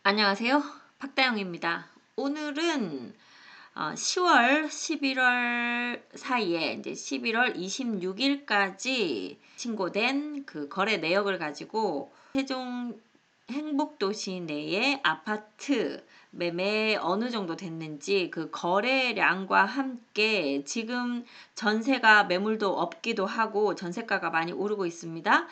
안녕하세요. 박다영입니다. 오늘은 10월, 11월 사이에 이제 11월 26일까지 신고된 그 거래 내역을 가지고 세종 행복도시 내의 아파트 매매 어느 정도 됐는지 그 거래량과 함께 지금 전세가 매물도 없기도 하고 전세가가 많이 오르고 있습니다.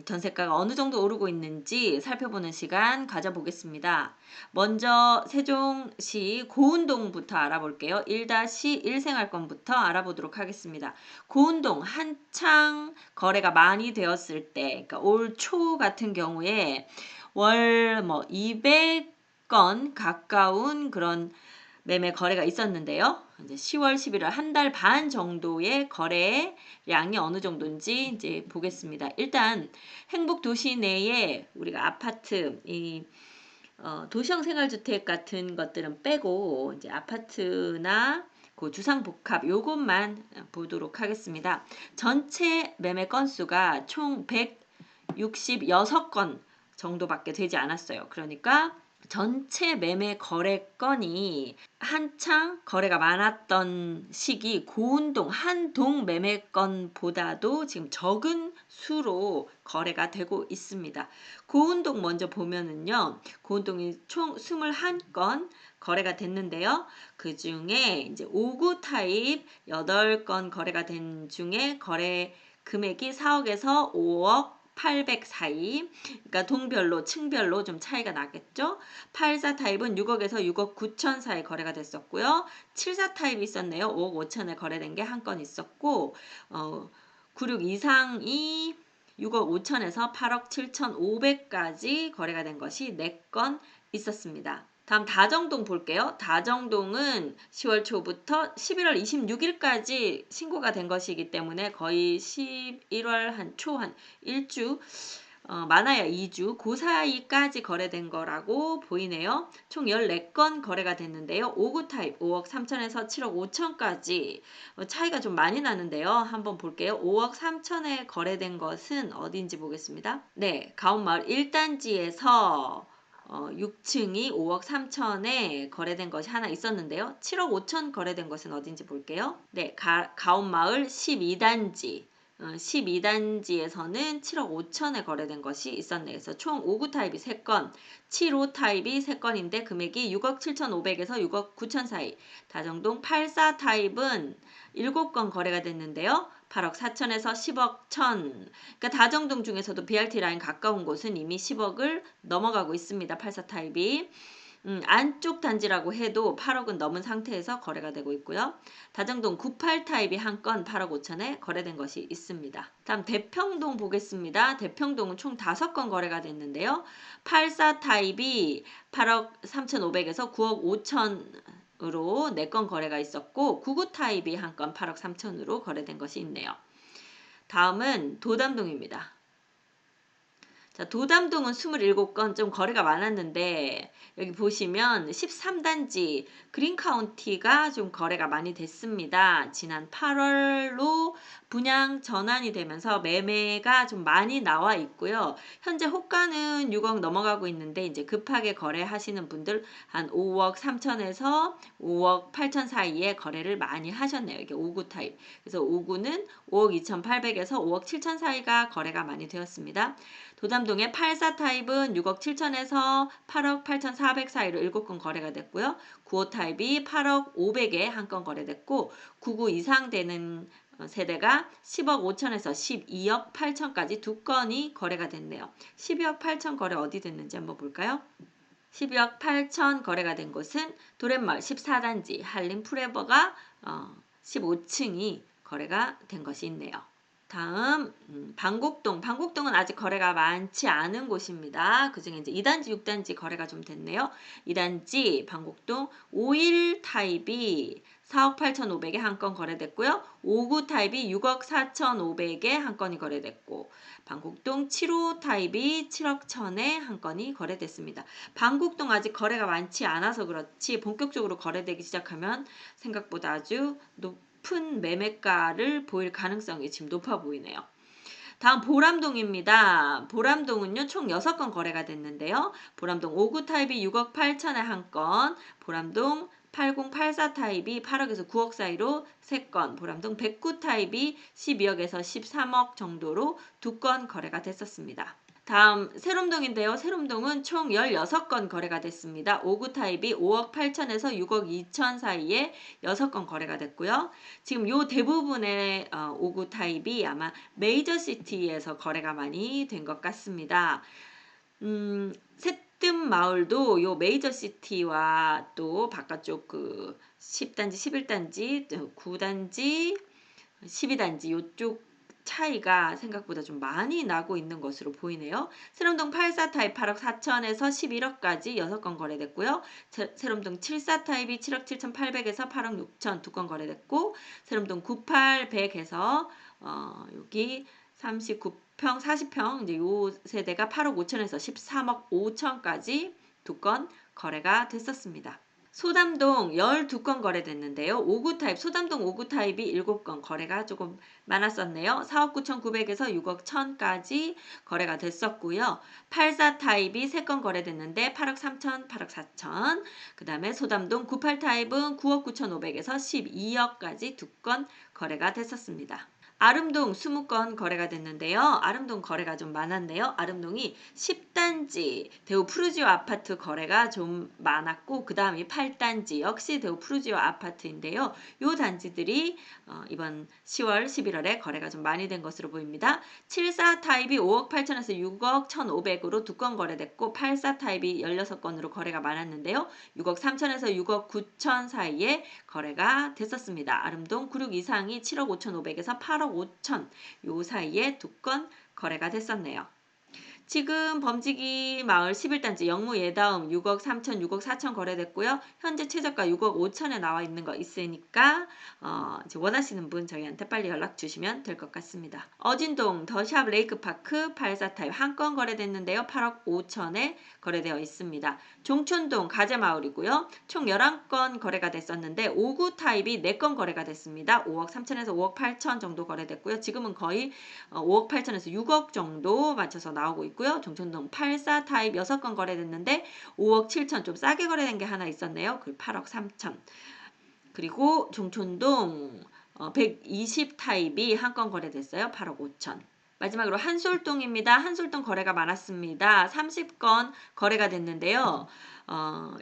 전세가가 어느 정도 오르고 있는지 살펴보는 시간 가져보겠습니다. 먼저 세종시 고운동부터 알아볼게요. 1-1 생활권부터 알아보도록 하겠습니다. 고운동 한창 거래가 많이 되었을 때, 그러니까 올 초 같은 경우에 월 200건 가까운 그런 매매 거래가 있었는데요. 이제 10월, 11월 한 달 반 정도의 거래량이 어느 정도인지 이제 보겠습니다. 일단 행복 도시 내에 우리가 아파트 도시형 생활주택 같은 것들은 빼고 이제 아파트나 그 주상복합 요것만 보도록 하겠습니다. 전체 매매 건수가 총 166건 정도밖에 되지 않았어요. 그러니까 전체 매매 거래건이 한창 거래가 많았던 시기 고운동 한 동 매매건보다도 지금 적은 수로 거래가 되고 있습니다. 고운동 먼저 보면은요. 고운동이 총 21건 거래가 됐는데요. 그 중에 이제 5구 타입 8건 거래가 된 중에 거래 금액이 4억에서 5억 800 사이, 그러니까 동별로 층별로 좀 차이가 나겠죠. 84 타입은 6억에서 6억 9천 사이 거래가 됐었고요. 74 타입이 있었네요. 5억 5천에 거래된 게 한 건 있었고 96 이상이 6억 5천에서 8억 7천5백까지 거래가 된 것이 4건 있었습니다. 다음 다정동 볼게요. 다정동은 10월 초부터 11월 26일까지 신고가 된 것이기 때문에 거의 11월 한 초 한 1주 많아야 2주 그 사이까지 거래된 거라고 보이네요. 총 14건 거래가 됐는데요. 5구 타입 5억 3천에서 7억 5천까지 차이가 좀 많이 나는데요. 한번 볼게요. 5억 3천에 거래된 것은 어딘지 보겠습니다. 네, 가온마을 1단지에서 6층이 5억 3천에 거래된 것이 하나 있었는데요. 7억 5천 거래된 것은 어딘지 볼게요. 네, 가온마을 12단지 12단지에서는 7억 5천에 거래된 것이 있었네요. 그래서 총 5구 타입이 3건, 7호 타입이 3건인데 금액이 6억 7천5백에서 6억 9천 사이. 다정동 84 타입은 7건 거래가 됐는데요. 8억 4천에서 10억 1천. 그러니까 다정동 중에서도 BRT 라인 가까운 곳은 이미 10억을 넘어가고 있습니다. 84 타입이. 안쪽 단지라고 해도 8억은 넘은 상태에서 거래가 되고 있고요. 다정동 98 타입이 한 건 8억 5천에 거래된 것이 있습니다. 다음 대평동 보겠습니다. 대평동은 총 5건 거래가 됐는데요. 84 타입이 8억 3천5백에서 9억 5천으로 4건 거래가 있었고 99 타입이 한 건 8억 3천으로 거래된 것이 있네요. 다음은 도담동입니다. 자, 도담동은 27건 좀 거래가 많았는데 여기 보시면 13단지 그린카운티가 좀 거래가 많이 됐습니다. 지난 8월로 분양 전환이 되면서 매매가 좀 많이 나와 있고요. 현재 호가는 6억 넘어가고 있는데 이제 급하게 거래하시는 분들 한 5억 3천에서 5억 8천 사이에 거래를 많이 하셨네요. 이게 5구 타입. 그래서 5구는 5억 2천8백에서 5억 7천 사이가 거래가 많이 되었습니다. 도담동의 84 타입은 6억 7천에서 8억 8천4백 사이로 7건 거래가 됐고요. 95 타입이 8억 5백에 한 건 거래됐고 99 이상 되는 세대가 10억 5천에서 12억 8천까지 2건이 거래가 됐네요. 12억 8천 거래 어디 됐는지 한번 볼까요? 12억 8천 거래가 된 곳은 도렛마을 14단지 한림 프레버가 15층이 거래가 된 것이 있네요. 다음 방곡동. 방곡동은 아직 거래가 많지 않은 곳입니다. 그중에 이제 2단지, 6단지 거래가 좀 됐네요. 2단지 방곡동 51 타입이 4억 8천5백에 한 건 거래됐고요. 59 타입이 6억 4천5백에 한 건이 거래됐고 방곡동 7호 타입이 7억 천에 한 건이 거래됐습니다. 방곡동 아직 거래가 많지 않아서 그렇지 본격적으로 거래되기 시작하면 생각보다 아주 높은 매매가를 보일 가능성이 지금 높아 보이네요. 다음 보람동입니다. 보람동은요, 총 6건 거래가 됐는데요. 보람동 5구 타입이 6억 8천에 한 건, 보람동 8084 타입이 8억에서 9억 사이로 3건, 보람동 109 타입이 12억에서 13억 정도로 2건 거래가 됐었습니다. 다음 세롬동인데요. 세롬동은 총 16건 거래가 됐습니다. 5구 타입이 5억 8천에서 6억 2천 사이에 6건 거래가 됐고요. 지금 요 대부분의 5구 타입이 아마 메이저시티에서 거래가 많이 된 것 같습니다. 새뜸 마을도 요 메이저시티와 또 바깥쪽 그 10단지, 11단지, 9단지, 12단지 요쪽 차이가 생각보다 좀 많이 나고 있는 것으로 보이네요. 세롬동 84 타입 8억 4천에서 11억까지 6건 거래됐고요. 세롬동 74 타입이 7억 7,800에서 8억 6천 2건 거래됐고, 세롬동 98 100에서 여기 39평 40평 이제 요 세대가 8억 5천에서 13억 5천까지 2건 거래가 됐었습니다. 소담동 12건 거래됐는데요. 5구 타입, 소담동 5구 타입이 7건 거래가 조금 많았었네요. 4억 9,900에서 6억 1천까지 거래가 됐었고요. 84 타입이 3건 거래됐는데 8억 3천, 8억 4천. 그 다음에 소담동 98 타입은 9억 9,500에서 12억까지 2건 거래가 됐었습니다. 아름동 20건 거래가 됐는데요. 아름동 거래가 좀 많았네요. 아름동이 10단지 대우 푸르지오 아파트 거래가 좀 많았고, 그 다음이 8단지 역시 대우 푸르지오 아파트인데요. 요 단지들이 이번 10월, 11월에 거래가 좀 많이 된 것으로 보입니다. 74 타입이 5억 8천에서 6억 1,500으로 2건 거래됐고, 84 타입이 16건으로 거래가 많았는데요. 6억 3천에서 6억 9천 사이에 거래가 됐었습니다. 아름동 96 이상이 7억 5,500에서 8억 5천 요 사이에 2건 거래가 됐었네요. 지금 범지기 마을 11단지 영무 예다음 6억 3천, 6억 4천 거래됐고요. 현재 최저가 6억 5천에 나와 있는 거 있으니까 이제 원하시는 분 저희한테 빨리 연락 주시면 될 것 같습니다. 어진동 더샵 레이크파크 84 타입 한 건 거래됐는데요. 8억 5천에 거래되어 있습니다. 종촌동 가재마을이고요. 총 11건 거래가 됐었는데 5구 타입이 4건 거래가 됐습니다. 5억 3천에서 5억 8천 정도 거래됐고요. 지금은 거의 5억 8천에서 6억 정도 맞춰서 나오고 있고요. 종촌동 84 타입 6건 거래됐는데 5억 7천 좀 싸게 거래된 게 하나 있었네요. 그 8억 3천. 그리고 종촌동 120 타입이 한 건 거래됐어요. 8억 5천. 마지막으로 한솔동입니다. 한솔동 거래가 많았습니다. 30건 거래가 됐는데요.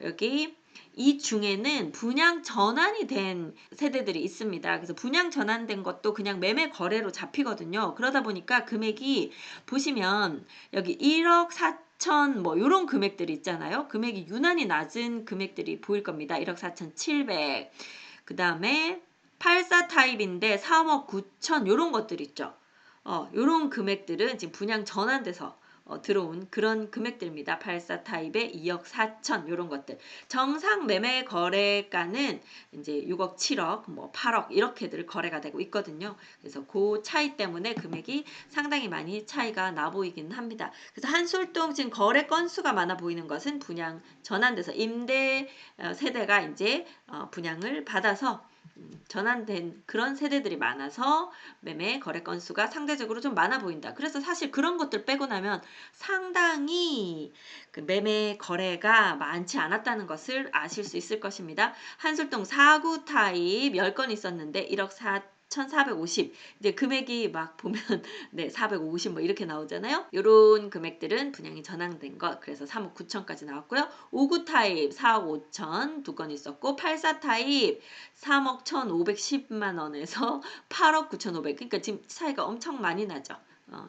여기 이 중에는 분양 전환이 된 세대들이 있습니다. 그래서 분양 전환된 것도 그냥 매매 거래로 잡히거든요. 그러다 보니까 금액이 보시면 여기 1억 4천 뭐 이런 금액들이 있잖아요. 금액이 유난히 낮은 금액들이 보일 겁니다. 1억 4천 7백. 그 다음에 84 타입인데 3억 9천 이런 것들 있죠. 요런 금액들은 지금 분양 전환돼서 들어온 그런 금액들입니다. 84 타입의 2억 4천 요런 것들. 정상 매매 거래가는 이제 6억 7억 뭐 8억 이렇게들 거래가 되고 있거든요. 그래서 그 차이 때문에 금액이 상당히 많이 차이가 나 보이긴 합니다. 그래서 한솔동 지금 거래 건수가 많아 보이는 것은 분양 전환돼서 임대 세대가 이제 분양을 받아서 전환된 그런 세대들이 많아서 매매 거래 건수가 상대적으로 좀 많아 보인다. 그래서 사실 그런 것들 빼고 나면 상당히 그 매매 거래가 많지 않았다는 것을 아실 수 있을 것입니다. 한솔동 4구 타입 10건 있었는데 1억 4,450 이제 금액이 막 보면 네 450 뭐 이렇게 나오잖아요. 요런 금액들은 분양이 전환된 것 그래서 3억 9천까지 나왔고요. 5구 타입 4억 5천 2건 있었고 84 타입 3억 1,510만 원에서 8억 9,500 그러니까 지금 차이가 엄청 많이 나죠.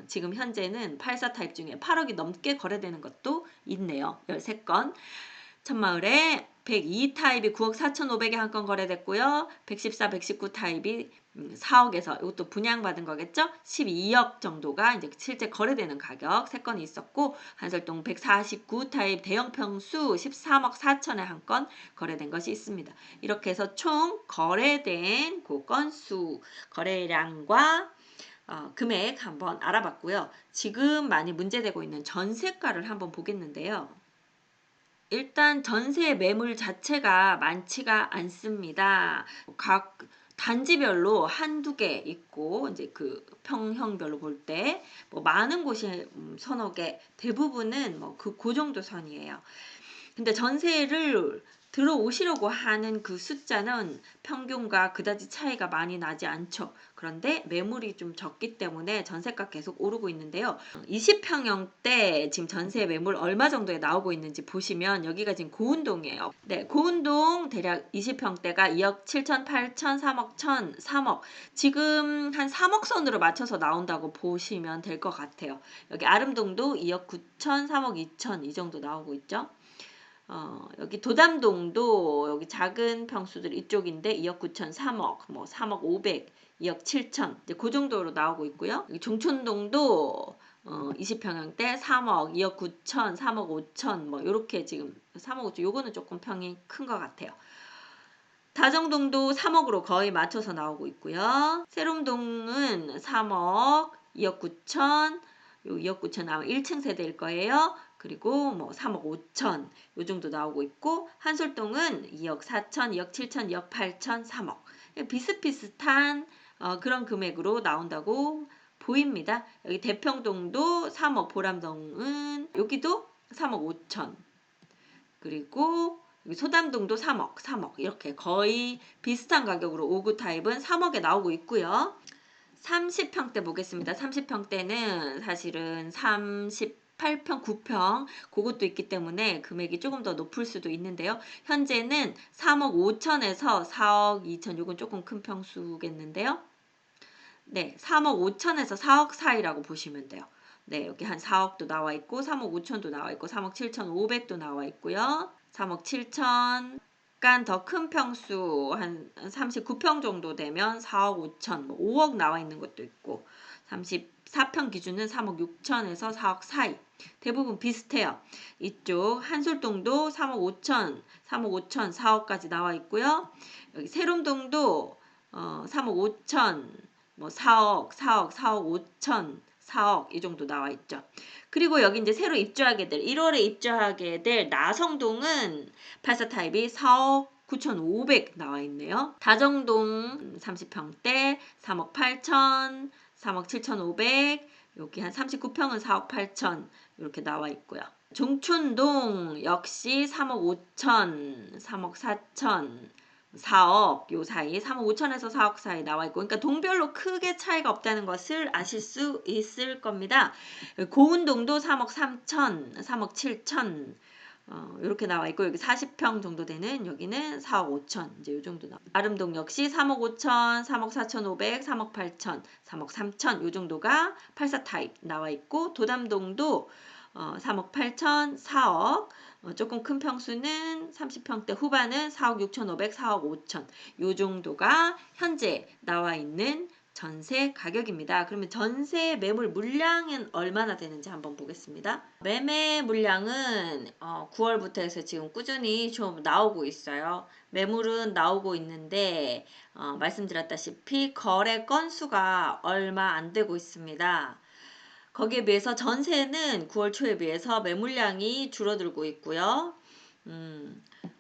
지금 현재는 84 타입 중에 8억이 넘게 거래되는 것도 있네요. 13건. 천마을에 102 타입이 9억 4,500에 한 건 거래됐고요. 114, 119 타입이 4억에서 이것도 분양받은 거겠죠? 12억 정도가 이제 실제 거래되는 가격 3건이 있었고 한설동 149 타입 대형 평수 13억 4천에 한 건 거래된 것이 있습니다. 이렇게 해서 총 거래된 그 건수 거래량과 금액 한번 알아봤고요. 지금 많이 문제되고 있는 전세가를 한번 보겠는데요. 일단 전세 매물 자체가 많지가 않습니다. 각 단지별로 한두 개 있고 이제 그 평형별로 볼 때 뭐 많은 곳이 서너 개, 대부분은 뭐 그 정도 선이에요. 근데 전세를 들어오시려고 하는 그 숫자는 평균과 그다지 차이가 많이 나지 않죠. 그런데 매물이 좀 적기 때문에 전세가 계속 오르고 있는데요. 20평형대 지금 전세 매물 얼마 정도에 나오고 있는지 보시면 여기가 지금 고운동이에요. 네, 고운동 대략 20평대가 2억 7천, 8천, 3억 1천, 3억. 지금 한 3억 선으로 맞춰서 나온다고 보시면 될 것 같아요. 여기 아름동도 2억 9천, 3억 2천 이 정도 나오고 있죠. 여기 도담동도 여기 작은 평수들 이쪽인데 2억 9천 3억, 뭐 3억 5백, 2억 7천 이제 그 정도로 나오고 있고요. 여기 종촌동도 20평형대 3억, 2억 9천, 3억 5천 뭐 이렇게 지금 3억 5천 요거는 조금 평이 큰 것 같아요. 다정동도 3억으로 거의 맞춰서 나오고 있고요. 세롬동은 3억, 2억 9천, 요 2억 9천 아마 1층 세대일 거예요. 그리고 뭐 3억 5천 요 정도 나오고 있고 한솔동은 2억 4천, 2억 7천, 2억 8천, 3억 비슷비슷한 그런 금액으로 나온다고 보입니다. 여기 대평동도 3억, 보람동은 여기도 3억 5천 그리고 소담동도 3억 이렇게 거의 비슷한 가격으로 5구 타입은 3억에 나오고 있고요. 30평대 보겠습니다. 30평대는 사실은 38평, 9평 그것도 있기 때문에 금액이 조금 더 높을 수도 있는데요. 현재는 3억 5천에서 4억 2천 요건 조금 큰 평수겠는데요. 네, 3억 5천에서 4억 사이라고 보시면 돼요. 네, 여기 한 4억도 나와 있고 3억 5천도 나와 있고 3억 7천 5백도 나와 있고요. 3억 7천 약간 더 큰 평수 한 39평 정도 되면 4억 5천, 뭐 5억 나와 있는 것도 있고 34평 기준은 3억 6천에서 4억 사이 대부분 비슷해요. 이쪽 한솔동도 3억 5천, 3억 5천, 4억까지 나와 있고요. 여기 세롬동도 3억 5천 뭐 4억, 4억, 4억 5천, 4억 이 정도 나와 있죠. 그리고 여기 이제 새로 입주하게 될 1월에 입주하게 될 나성동은 84 타입이 4억 9,500 나와 있네요. 다정동 30평대 3억 8천, 3억 7,500 여기 한 39평은 4억 8천 이렇게 나와 있고요. 종촌동 역시 3억 5천, 3억 4천 4억 요 사이 3억 5천에서 4억 사이 나와 있고 그러니까 동별로 크게 차이가 없다는 것을 아실 수 있을 겁니다. 고운동도 3억 3천, 3억 7천 이렇게 나와 있고 여기 40평 정도 되는 여기는 4억 5천 이제 요 정도 나와. 아름동 역시 3억 5천, 3억 4천 5백, 3억 8천, 3억 3천 요 정도가 84 타입 나와 있고 도담동도 3억 8천, 4억 조금 큰 평수는 30평대 후반은 4억 6,500, 4억 5천 요 정도가 현재 나와 있는 전세 가격입니다. 그러면 전세 매물 물량은 얼마나 되는지 한번 보겠습니다. 매매 물량은 9월부터 해서 지금 꾸준히 좀 나오고 있어요. 매물은 나오고 있는데 말씀드렸다시피 거래 건수가 얼마 안 되고 있습니다. 거기에 비해서 전세는 9월 초에 비해서 매물량이 줄어들고 있고요.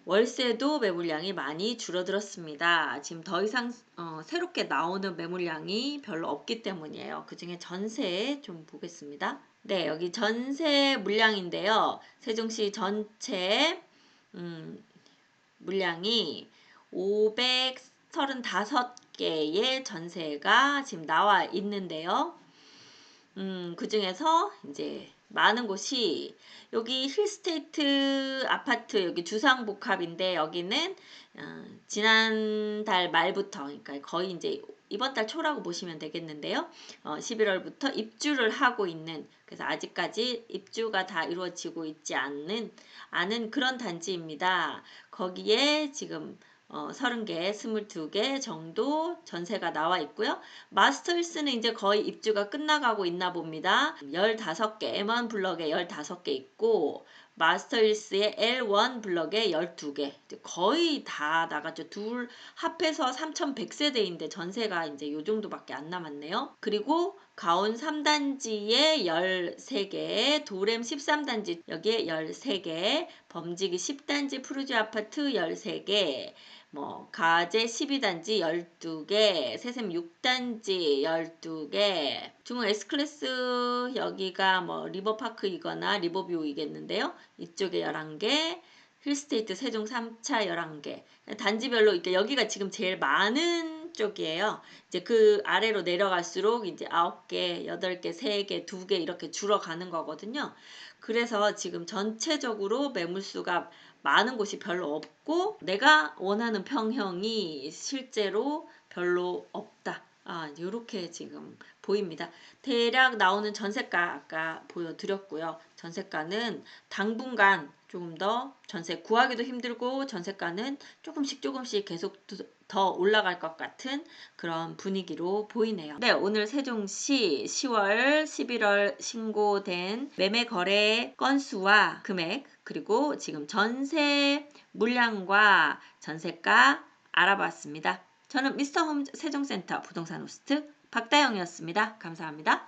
월세도 매물량이 많이 줄어들었습니다. 지금 더 이상 새롭게 나오는 매물량이 별로 없기 때문이에요. 그 중에 전세 좀 보겠습니다. 네, 여기 전세 물량인데요. 세종시 전체 물량이 535개의 전세가 지금 나와 있는데요. 그 중에서 이제 많은 곳이 여기 힐스테이트 아파트 여기 주상복합인데 여기는 지난달 말부터 그러니까 거의 이제 이번 달 초라고 보시면 되겠는데요. 11월부터 입주를 하고 있는 그래서 아직까지 입주가 다 이루어지고 있지 않은 그런 단지입니다. 거기에 지금 30개, 22개 정도 전세가 나와 있고요. 마스터힐스는 이제 거의 입주가 끝나가고 있나 봅니다. 15개, M1 블럭에 15개 있고 마스터힐스의 L1 블럭에 12개. 거의 다 나갔죠. 둘 합해서 3,100세대인데 전세가 이제 요 정도밖에 안 남았네요. 그리고 가온 3단지에 13개, 도램 13단지 여기에 13개, 범지기 10단지 푸르지 아파트 13개, 뭐 가제 12단지 12개, 세샘 6단지 12개, 중흥 S클래스 여기가 뭐 리버파크이거나 리버뷰이겠는데요. 이쪽에 11개, 힐스테이트 세종 3차 11개. 단지별로 이렇게 여기가 지금 제일 많은 쪽이에요. 이제 그 아래로 내려갈수록 이제 9개, 8개, 3개, 2개 이렇게 줄어가는 거거든요. 그래서 지금 전체적으로 매물수가 많은 곳이 별로 없고 내가 원하는 평형이 실제로 별로 없다. 이렇게 지금 보입니다. 대략 나오는 전세가 아까 보여드렸고요. 전세가는 당분간 조금 더 전세 구하기도 힘들고 전세가는 조금씩 계속 더 올라갈 것 같은 그런 분위기로 보이네요. 네, 오늘 세종시 10월, 11월 신고된 매매 거래 건수와 금액 그리고 지금 전세 물량과 전세가 알아봤습니다. 저는 미스터홈 세종센터 부동산 호스트 박다영이었습니다. 감사합니다.